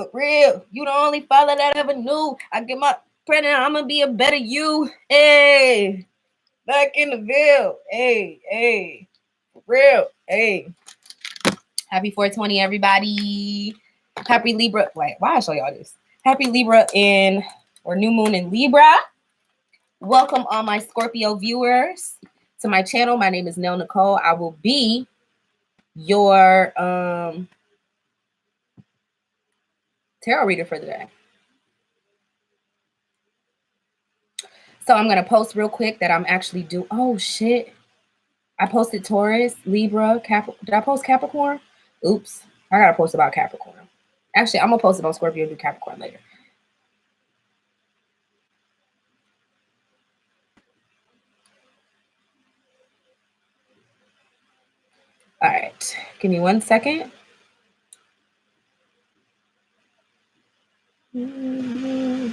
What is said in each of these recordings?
For real, you the only father that I ever knew. I get my pregnant, I'm gonna be a better you. Hey, back in the Ville. Hey, for real. Hey, happy 420, everybody. Happy Libra. Wait, why I show y'all this? Happy Libra or new moon in Libra. Welcome all my Scorpio viewers to my channel. My name is Nell Nicole. I will be your tarot reader for the day. So I'm going to post real quick that I'm actually doing. Oh, shit. I posted Taurus, Libra, Did I post Capricorn? Oops. I got to post about Capricorn. Actually, I'm going to post it on Scorpio and do Capricorn later. All right. Give me 1 second. I'm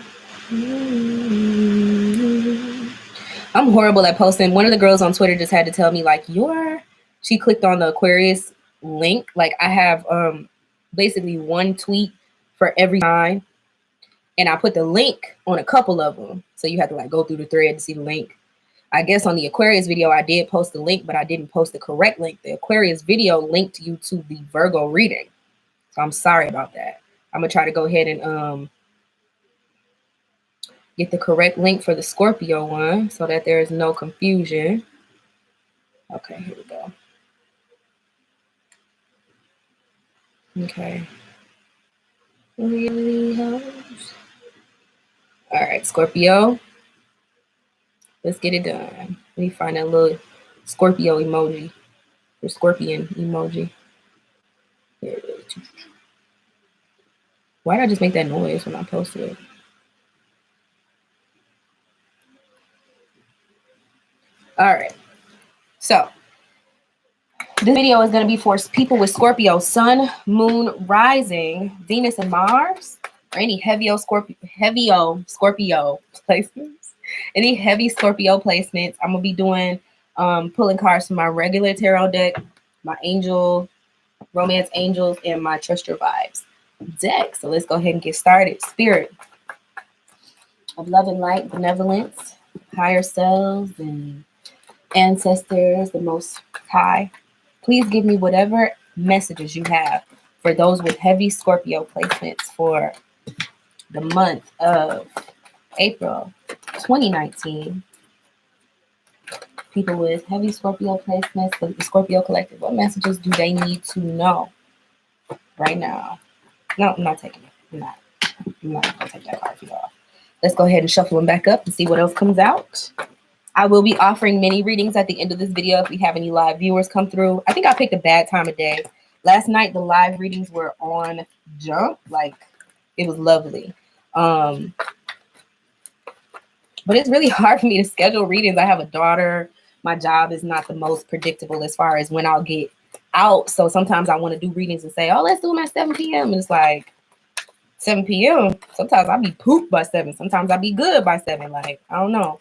horrible at posting. One of the girls on Twitter just had to tell me, like, she clicked on the Aquarius link. Like, I have basically one tweet for every time. And I put the link on a couple of them. So you have to like go through the thread to see the link. I guess on the Aquarius video, I did post the link, but I didn't post the correct link. The Aquarius video linked you to the Virgo reading. So I'm sorry about that. I'm going to try to go ahead and get the correct link for the Scorpio one so that there is no confusion. Okay, here we go. Okay. Really helps. All right, Scorpio. Let's get it done. Let me find that little Scorpio emoji. Or scorpion emoji. Here it is. Why did I just make that noise when I posted it? All right. So this video is going to be for people with Scorpio, Sun, Moon, Rising, Venus, and Mars, or any heavy Scorpio placements. Any heavy Scorpio placements. I'm going to be doing pulling cards from my regular tarot deck, my angel, romance angels, and my trust your vibes deck. So let's go ahead and get started. Spirit of love and light, benevolence, higher selves, and ancestors, the most high. Please give me whatever messages you have for those with heavy Scorpio placements for the month of April 2019. People with heavy Scorpio placements, the Scorpio collective, what messages do they need to know right now? No, I'm not taking it. I'm not going to take that card for y'all. Let's go ahead and shuffle them back up and see what else comes out. I will be offering mini readings at the end of this video if we have any live viewers come through. I think I picked a bad time of day. Last night, the live readings were on jump. Like, it was lovely. But it's really hard for me to schedule readings. I have a daughter. My job is not the most predictable as far as when I'll get out. So sometimes I want to do readings and say, oh, let's do them at 7 p.m. And it's like 7 p.m. Sometimes I'll be pooped by 7. Sometimes I'll be good by 7. Like, I don't know.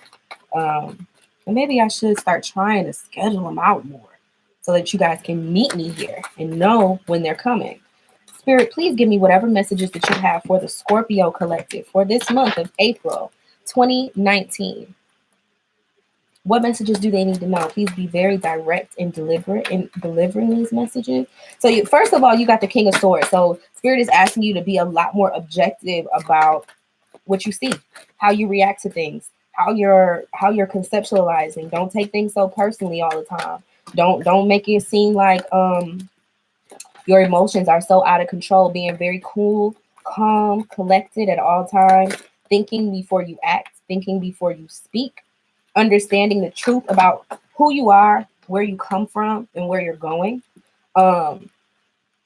And maybe I should start trying to schedule them out more so that you guys can meet me here and know when they're coming. Spirit, please give me whatever messages that you have for the Scorpio collective for this month of April 2019. What messages do they need to know? Please be very direct and deliberate in delivering these messages. So first of all, you got the King of Swords. So Spirit is asking you to be a lot more objective about what you see, how you react to things, how you're conceptualizing. Don't take things so personally all the time. Don't make it seem like your emotions are so out of control. Being very cool, calm, collected at all times, thinking before you act, thinking before you speak, understanding the truth about who you are, where you come from, and where you're going. And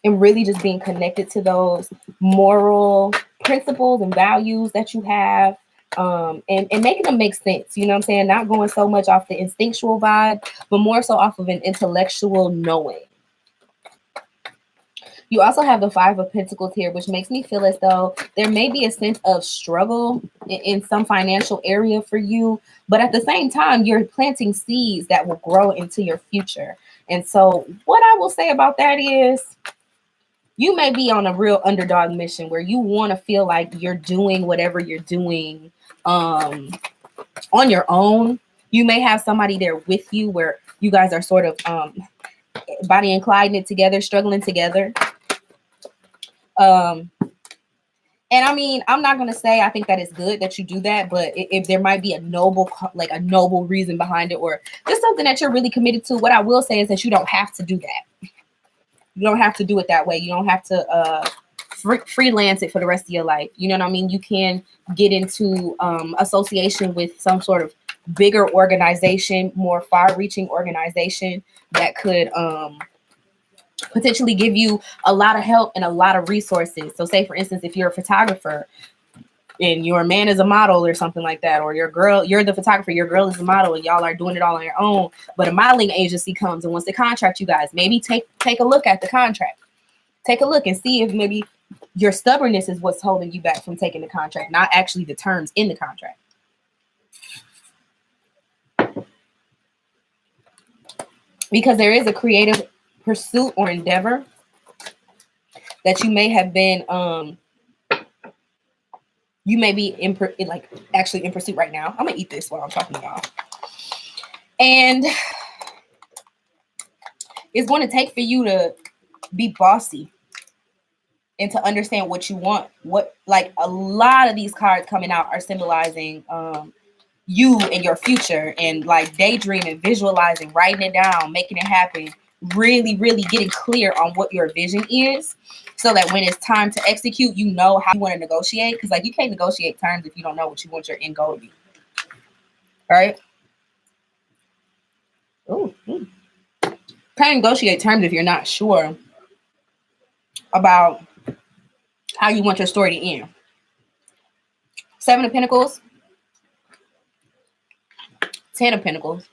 really just being connected to those moral principles and values that you have. And making them make sense, you know what I'm saying? Not going so much off the instinctual vibe, but more so off of an intellectual knowing. You also have the 5 of Pentacles here, which makes me feel as though there may be a sense of struggle in some financial area for you, but at the same time, you're planting seeds that will grow into your future. And so what I will say about that is you may be on a real underdog mission where you want to feel like you're doing whatever you're doing on your own. You may have somebody there with you where you guys are sort of body and colliding it together, struggling together. And I mean, I'm not going to say I think that it's good that you do that, but if there might be a noble reason behind it, or just something that you're really committed to, what I will say is that you don't have to do that. You don't have to do it that way. You don't have to freelance it for the rest of your life. You know what I mean? You can get into association with some sort of bigger organization, more far-reaching organization that could potentially give you a lot of help and a lot of resources. So say, for instance, if you're a photographer and your man is a model or something like that, or you're the photographer, your girl is a model, and y'all are doing it all on your own, but a modeling agency comes and wants to contract you guys, maybe take a look at the contract. Take a look and see if maybe your stubbornness is what's holding you back from taking the contract, not actually the terms in the contract. Because there is a creative pursuit or endeavor that you may have been you may be actually in pursuit right now. I'm gonna eat this while I'm talking to y'all. And it's going to take for you to be bossy and to understand what you want. What, like, a lot of these cards coming out are symbolizing you and your future, and like daydreaming, visualizing, writing it down, making it happen, really, really getting clear on what your vision is, so that when it's time to execute, you know how you want to negotiate. Because like, you can't negotiate terms if you don't know what you want your end goal to be. All right. Oh, can't negotiate terms if you're not sure about how you want your story to end. 7 of Pentacles, 10 of Pentacles,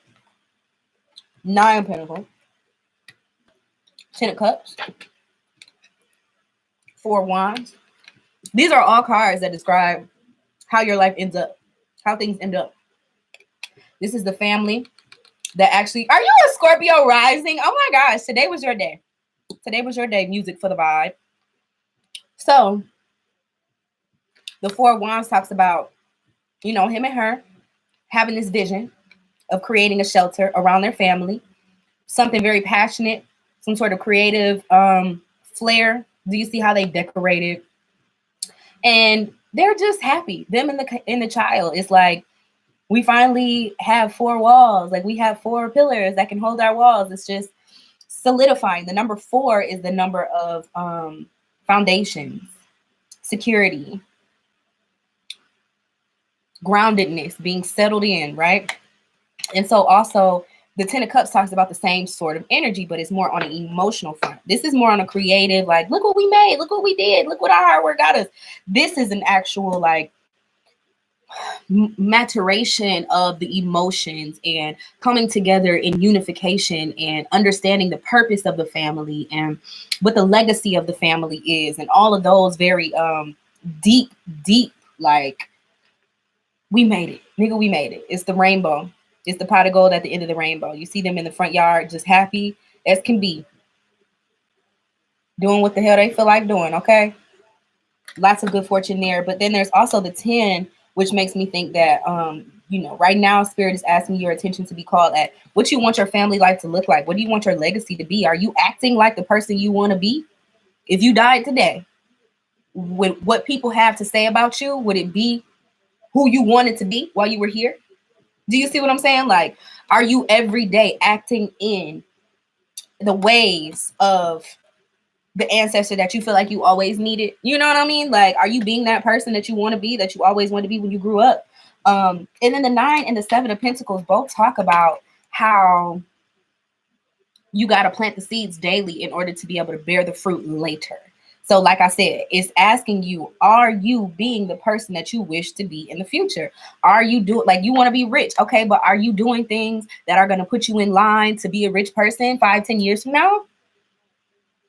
9 of Pentacles, 10 of Cups, 4 of Wands. These are all cards that describe how your life ends up, how things end up. This is the family that actually... Are you a Scorpio rising? Oh my gosh, today was your day. Today was your day. Music for the vibe. So, the 4 of Wands talks about, you know, him and her having this vision of creating a shelter around their family. Something very passionate, some sort of creative flair. Do you see how they decorated? And they're just happy. Them and the child. It's like, we finally have 4 walls. Like, we have 4 pillars that can hold our walls. It's just solidifying. The number 4 is the number of foundations, security, groundedness, being settled in, right? And so also the 10 of Cups talks about the same sort of energy, but it's more on an emotional front. This is more on a creative, like, look what we made, look what we did, look what our hard work got us. This is an actual, like, maturation of the emotions and coming together in unification and understanding the purpose of the family and what the legacy of the family is, and all of those very deep, like, we made it, nigga, we made it. It's the rainbow. It's the pot of gold at the end of the rainbow. You see them in the front yard, just happy as can be, doing what the hell they feel like doing, okay? Lots of good fortune there. But then there's also the 10, which makes me think that, you know, right now, Spirit is asking your attention to be called at what you want your family life to look like. What do you want your legacy to be? Are you acting like the person you want to be? If you died today, would what people have to say about you, would it be who you wanted to be while you were here? Do you see what I'm saying? Like, are you every day acting in the ways of the ancestor that you feel like you always needed? You know what I mean? Like, are you being that person that you want to be, that you always wanted to be when you grew up? And then the 9 and the 7 of Pentacles both talk about how you got to plant the seeds daily in order to be able to bear the fruit later. So like I said, it's asking you, are you being the person that you wish to be in the future? Are you doing, like, you want to be rich? Okay, but are you doing things that are going to put you in line to be a rich person 5-10 years from now?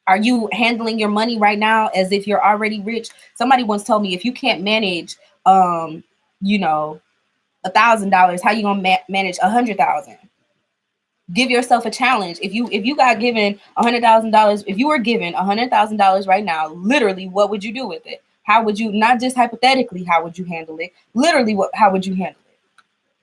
Are you handling your money right now as if you're already rich? Somebody once told me, if you can't manage, you know, $1,000, how you going to manage 100,000? Give yourself a challenge. If you got given $100,000, if you were given $100,000 right now, literally, what would you do with it? How would you, not just hypothetically, how would you handle it? Literally, how would you handle it?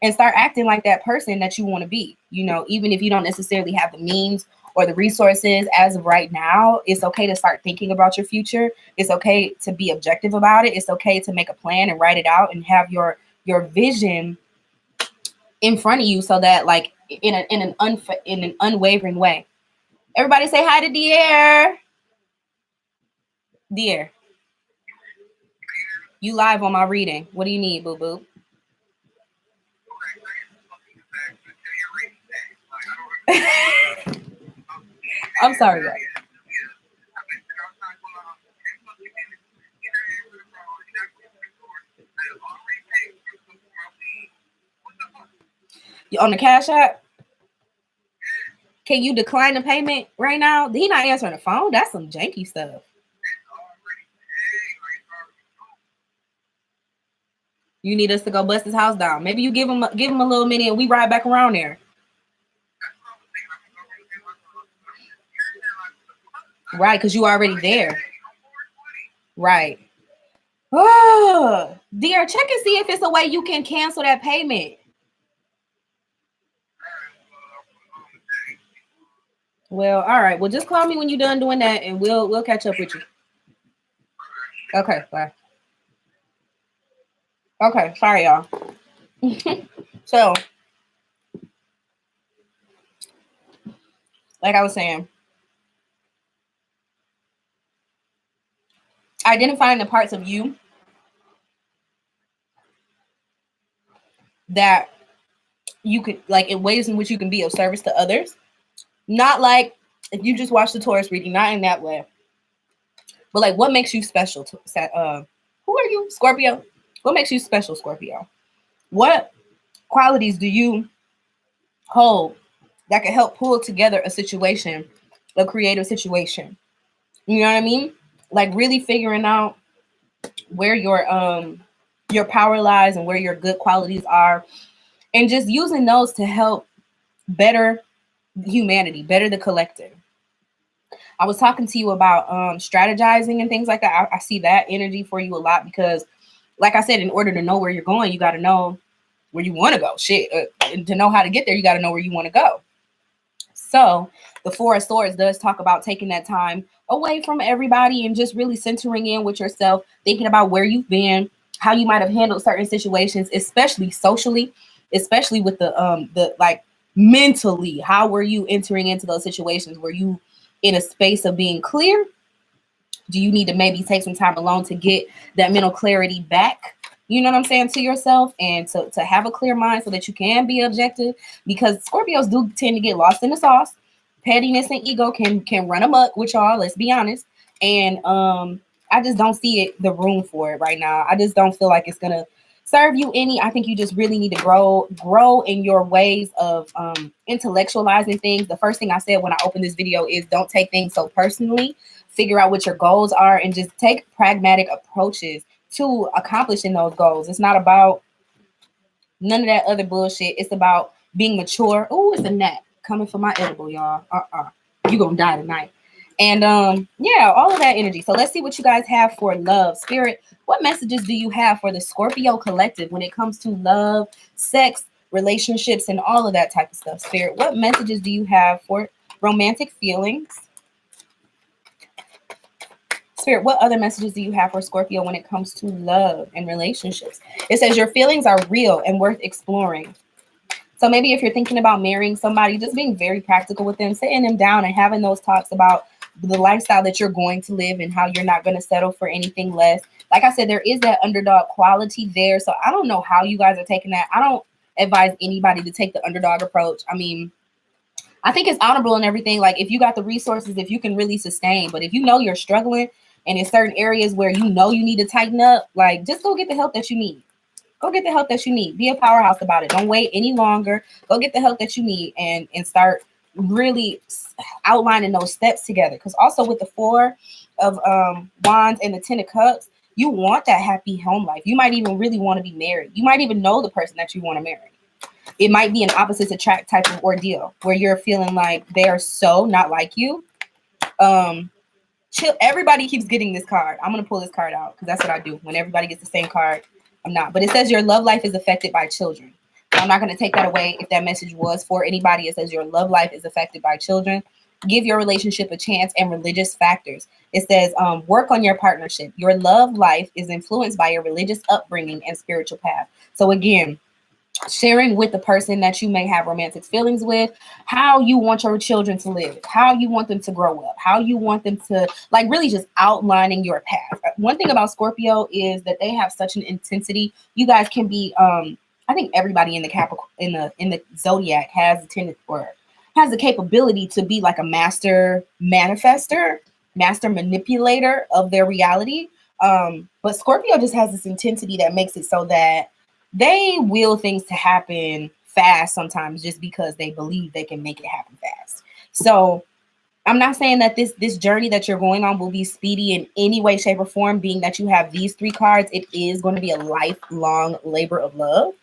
And start acting like that person that you want to be. You know, even if you don't necessarily have the means or the resources as of right now, it's okay to start thinking about your future. It's okay to be objective about it. It's okay to make a plan and write it out and have your vision in front of you, so that, like, in an unwavering way. Everybody say hi to Dear. Dear, you live on my reading. What do you need, boo boo? I'm sorry, guys. You on the Cash App? Can you decline the payment right now? He not answering the phone. That's some janky stuff. You need us to go bust his house down. Maybe you give him a little minute and we ride back around there. Right, because you already there. Right. Oh, dear, check and see if it's a way you can cancel that payment. Well, all right. Well, just call me when you're done doing that, and we'll catch up with you. Okay, bye. Okay, sorry, y'all. So, like I was saying, identifying the parts of you that you could, like, in ways in which you can be of service to others. Not like if you just watch the Taurus reading, not in that way. But like, what makes you special? Who are you, Scorpio? What makes you special, Scorpio? What qualities do you hold that can help pull together a situation, a creative situation? You know what I mean? Like, really figuring out where your power lies and where your good qualities are, and just using those to help better humanity, better the collective. I was talking to you about strategizing and things like that. I see that energy for you a lot because, like I said, in order to know where you're going, you got to know where you want to go. And to know how to get there, you got to know where you want to go. So the Four of Swords does talk about taking that time away from everybody and just really centering in with yourself, thinking about where you've been, how you might have handled certain situations, especially socially, especially with the like mentally. How were you entering into those situations? Were you in a space of being clear? Do you need to maybe take some time alone to get that mental clarity back? You know what I'm saying, to yourself, and to have a clear mind so that you can be objective, because Scorpios do tend to get lost in the sauce. Pettiness and ego can run amok with y'all, let's be honest. And I just don't see the room for it right now. I just don't feel like it's gonna serve you any. I think you just really need to grow in your ways of intellectualizing things. The first thing I said when I opened this video is don't take things so personally. Figure out what your goals are and just take pragmatic approaches to accomplishing those goals. It's not about none of that other bullshit. It's about being mature. Oh, it's a gnat coming for my edible, y'all. You gonna die tonight. And yeah, all of that energy. So let's see what you guys have for love. Spirit, what messages do you have for the Scorpio collective when it comes to love, sex, relationships, and all of that type of stuff? Spirit, what messages do you have for romantic feelings? Spirit, what other messages do you have for Scorpio when it comes to love and relationships? It says your feelings are real and worth exploring. So maybe if you're thinking about marrying somebody, just being very practical with them, sitting them down and having those talks about the lifestyle that you're going to live and how you're not going to settle for anything less. Like I said, there is that underdog quality there. So I don't know how you guys are taking that. I don't advise anybody to take the underdog approach. I mean, I think it's honorable and everything. Like, if you got the resources, if you can really sustain, but if you know you're struggling and in certain areas where you know you need to tighten up, like, just go get the help that you need. Go get the help that you need. Be a powerhouse about it. Don't wait any longer. Go get the help that you need and start really outlining those steps together. Because also with the Four of Wands and the Ten of Cups, you want that happy home life. You might even really want to be married. You might even know the person that you want to marry. It might be an opposites attract type of ordeal where you're feeling like they are so not like you. Chill. Everybody keeps getting this card. I'm going to pull this card out because that's what I do. When everybody gets the same card, I'm not. But it says your love life is affected by children. I'm not going to take that away if that message was for anybody. It says your love life is affected by children. Give your relationship a chance and religious factors. It says work on your partnership. Your love life is influenced by your religious upbringing and spiritual path. So again, sharing with the person that you may have romantic feelings with, how you want your children to live, how you want them to grow up, how you want them to, like, really just outlining your path. One thing about Scorpio is that they have such an intensity. You guys can be, I think everybody in the Capricorn, in the zodiac has a tendency or has the capability to be like a master manifester, master manipulator of their reality. But Scorpio just has this intensity that makes it so that they will things to happen fast sometimes just because they believe they can make it happen fast. So I'm not saying that this journey that you're going on will be speedy in any way, shape, or form, being that you have these 3 cards. It is going to be a lifelong labor of love.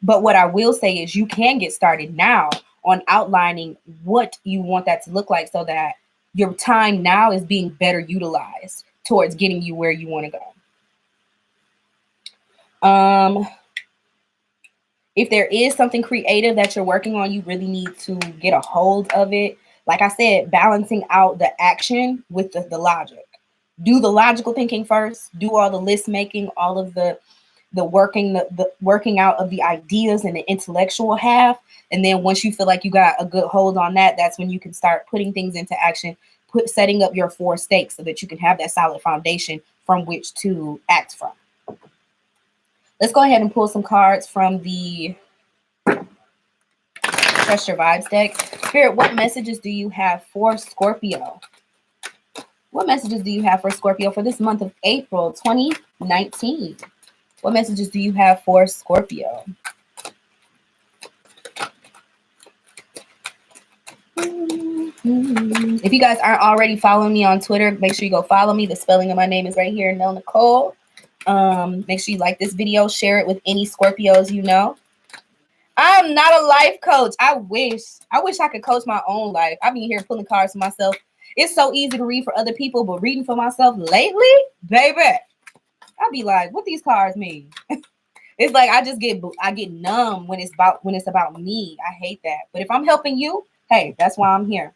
But what I will say is you can get started now on outlining what you want that to look like so that your time now is being better utilized towards getting you where you want to go. If there is something creative that you're working on, you really need to get a hold of it. Like I said, balancing out the action with the logic. Do the logical thinking first. Do all the list making, all of the working, the working out of the ideas and the intellectual half. And then once you feel like you got a good hold on that, that's when you can start putting things into action, setting up your 4 stakes so that you can have that solid foundation from which to act from. Let's go ahead and pull some cards from the Trust Your Vibes deck. Spirit, what messages do you have for Scorpio? What messages do you have for Scorpio for this month of April 2019? What messages do you have for Scorpio? If you guys aren't already following me on Twitter, make sure you go follow me. The spelling of my name is right here, Nell Nicole. Make sure you like this video, share it with any Scorpios you know. I'm not a life coach. I wish I could coach my own life. I've been here pulling cards for myself. It's so easy to read for other people, but reading for myself lately, baby, I'll be like, what these cards mean? It's like I get numb when it's about me. I hate that. But if I'm helping you, hey, that's why I'm here.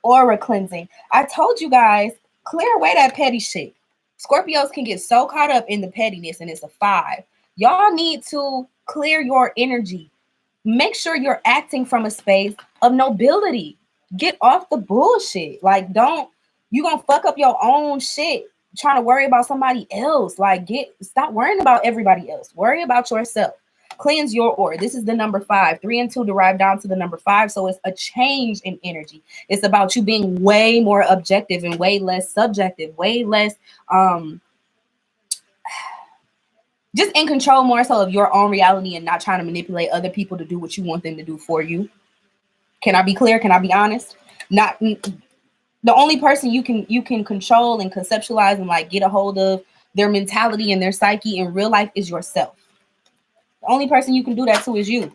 Aura cleansing. I told you guys, clear away that petty shit. Scorpios can get so caught up in the pettiness, and it's a 5. Y'all need to clear your energy. Make sure you're acting from a space of nobility. Get off the bullshit. Like, you gonna fuck up your own shit trying to worry about somebody else. Like, stop worrying about everybody else. Worry about yourself. Cleanse your aura. This is the number 5. 3 and 2 derive down to the number 5. So it's a change in energy. It's about you being way more objective and way less subjective, way less just in control more so of your own reality and not trying to manipulate other people to do what you want them to do for you. Can I be clear? Can I be honest? Not the only person you can control and conceptualize and like get a hold of their mentality and their psyche in real life is yourself. The only person you can do that to is you.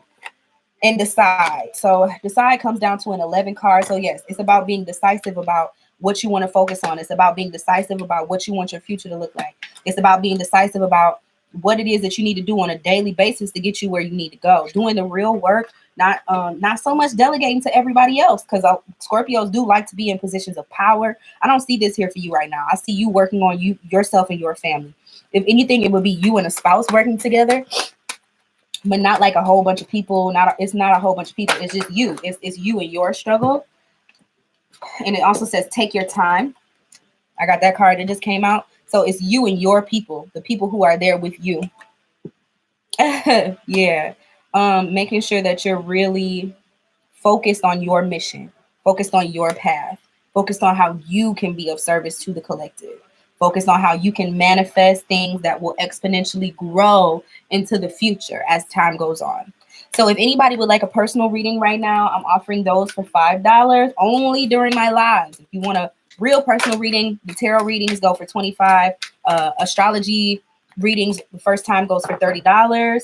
And decide. So decide comes down to an 11 card. So yes, it's about being decisive about what you want to focus on. It's about being decisive about what you want your future to look like. It's about being decisive about what it is that you need to do on a daily basis to get you where you need to go. Doing the real work, not so much delegating to everybody else, because Scorpios do like to be in positions of power. I don't see this here for you right now. I see you working on yourself and your family. If anything, it would be you and a spouse working together, but not like a whole bunch of people. It's not a whole bunch of people. It's just you. It's you and your struggle. And it also says take your time. I got that card that just came out. So it's you and your people, the people who are there with you. Yeah. Making sure that you're really focused on your mission, focused on your path, focused on how you can be of service to the collective, focused on how you can manifest things that will exponentially grow into the future as time goes on. So if anybody would like a personal reading right now, I'm offering those for $5 only during my lives. If you want a real personal reading, the tarot readings go for $25. Astrology readings, the first time goes for $30.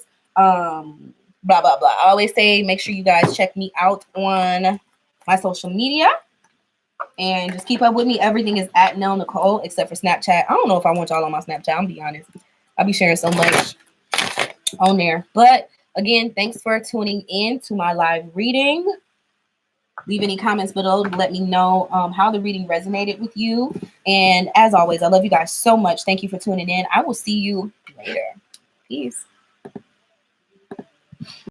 blah, blah, blah. I always say, make sure you guys check me out on my social media and just keep up with me. Everything is at Nell Nicole except for Snapchat. I don't know if I want y'all on my Snapchat. I'm gonna be honest. I'll be sharing so much on there. But again, thanks for tuning in to my live reading. Leave any comments below to let me know how the reading resonated with you. And as always, I love you guys so much. Thank you for tuning in. I will see you later. Peace.